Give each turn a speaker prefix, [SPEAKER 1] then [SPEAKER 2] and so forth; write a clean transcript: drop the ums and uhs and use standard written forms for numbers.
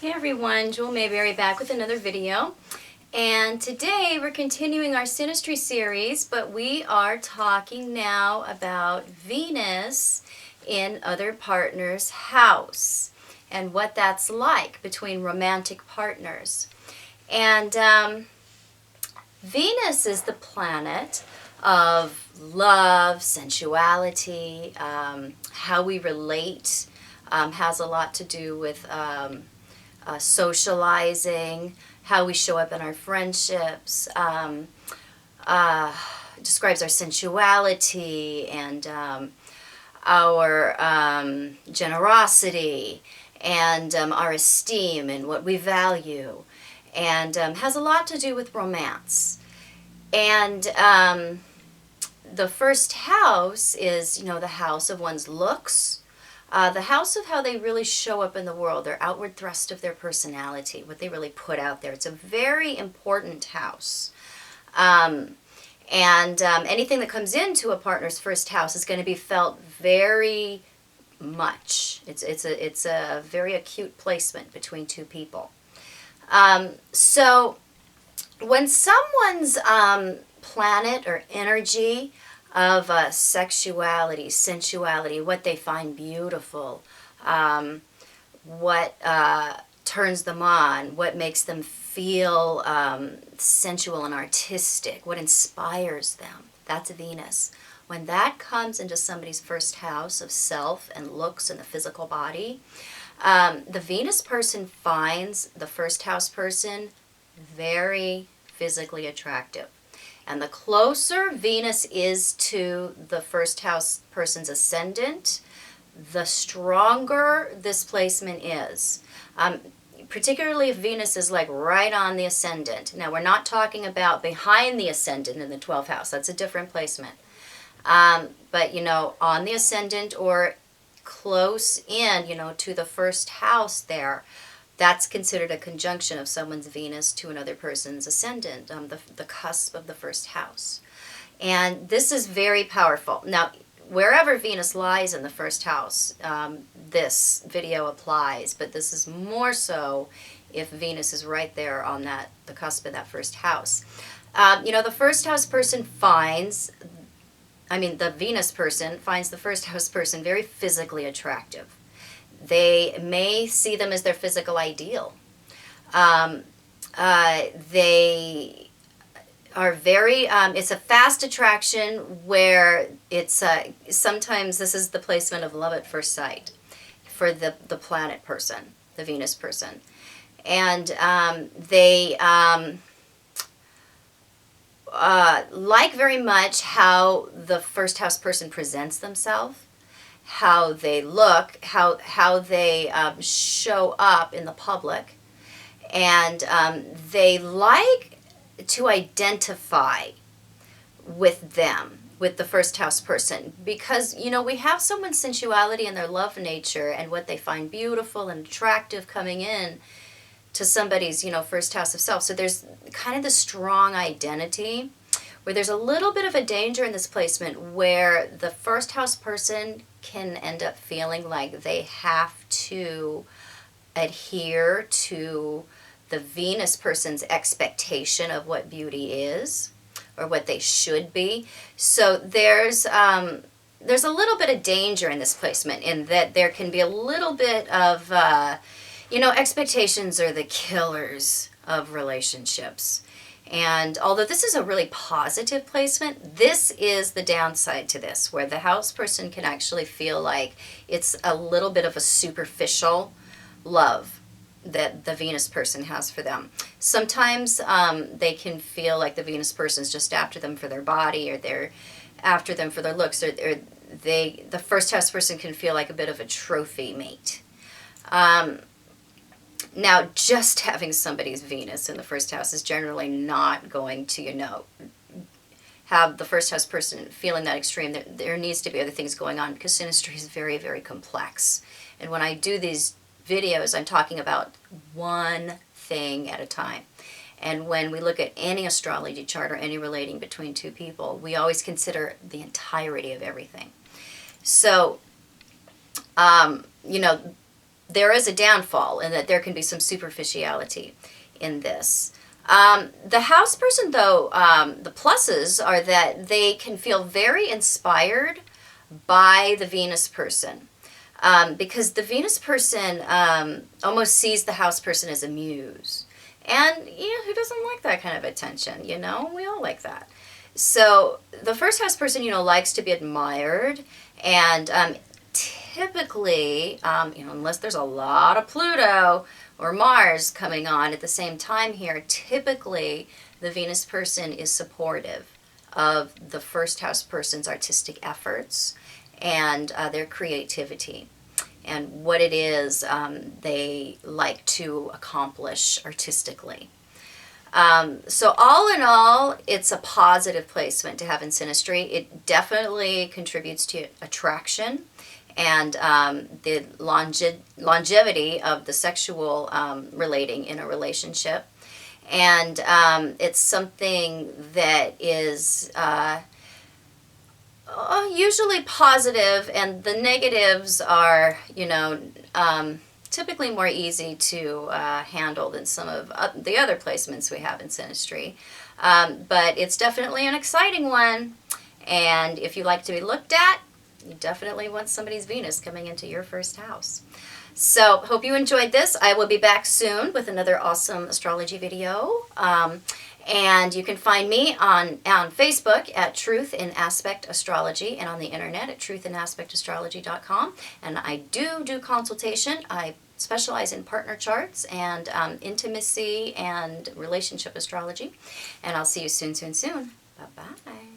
[SPEAKER 1] Hey everyone, Jewel Mayberry back with another video. And today we're continuing our Synastry series, but we are talking now about Venus in other partners' house and what that's like between romantic partners. And Venus is the planet of love, sensuality, how we relate, has a lot to do with socializing, how we show up in our friendships, describes our sensuality and our generosity and our esteem and what we value, and has a lot to do with romance. And the first house is, the house of one's looks, the house of how they really show up in the world, their outward thrust of their personality, what they really put out there. It's a very important house. Anything that comes into a partner's first house is going to be felt very much. It's a very acute placement between two people. So when someone's planet or energy of sexuality, sensuality, what they find beautiful, what turns them on, what makes them feel sensual and artistic, what inspires them. That's Venus. When that comes into somebody's first house of self and looks and the physical body, the Venus person finds the first house person very physically attractive. And the closer Venus is to the first house person's ascendant, the stronger this placement is. Particularly if Venus is like right on the ascendant. Now, we're not talking about behind the ascendant in the 12th house. That's a different placement. But, on the ascendant or close in, to the first house there, that's considered a conjunction of someone's Venus to another person's ascendant, the cusp of the first house. And this is very powerful. Now, wherever Venus lies in the first house, this video applies, but this is more so if Venus is right there on the cusp of that first house. The first house person the Venus person finds the first house person very physically attractive. They may see them as their physical ideal. They are very, it's a fast attraction where it's, sometimes this is the placement of love at first sight for the planet person, the Venus person. And they like very much how the first house person presents themselves, how they look, how they show up in the public, and they like to identify with them, with the first house person, because we have someone's sensuality and their love nature and what they find beautiful and attractive coming in to somebody's first house of self. So there's kind of the strong identity where there's a little bit of a danger in this placement where the first house person can end up feeling like they have to adhere to the Venus person's expectation of what beauty is or what they should be. So there's a little bit of danger in this placement in that there can be a little bit of, expectations are the killers of relationships. And although this is a really positive placement, this is the downside to this, where the house person can actually feel like it's a little bit of a superficial love that the Venus person has for them. Sometimes they can feel like the Venus person is just after them for their body, or they're after them for their looks, or the first house person can feel like a bit of a trophy mate. Now, just having somebody's Venus in the first house is generally not going to, have the first house person feeling that extreme. There needs to be other things going on because synastry is very, very complex. And when I do these videos, I'm talking about one thing at a time. And when we look at any astrology chart or any relating between two people, we always consider the entirety of everything. So, there is a downfall in that there can be some superficiality in this. The house person, though, the pluses are that they can feel very inspired by the Venus person. Because the Venus person almost sees the house person as a muse. And, who doesn't like that kind of attention, We all like that. So the first house person, likes to be admired. And typically, unless there's a lot of Pluto or Mars coming on at the same time here, typically the Venus person is supportive of the first house person's artistic efforts and their creativity and what it is they like to accomplish artistically. So all in all, it's a positive placement to have in Synastry. It definitely contributes to attraction and the longevity of the sexual relating in a relationship. And it's something that is usually positive, and the negatives are, typically more easy to handle than some of the other placements we have in Synastry. But it's definitely an exciting one, and if you like to be looked at, you definitely want somebody's Venus coming into your first house. So, hope you enjoyed this. I will be back soon with another awesome astrology video. And you can find me on Facebook at Truth in Aspect Astrology, and on the internet at truthinaspectastrology.com. And I do consultation. I specialize in partner charts and intimacy and relationship astrology. And I'll see you soon. Bye-bye.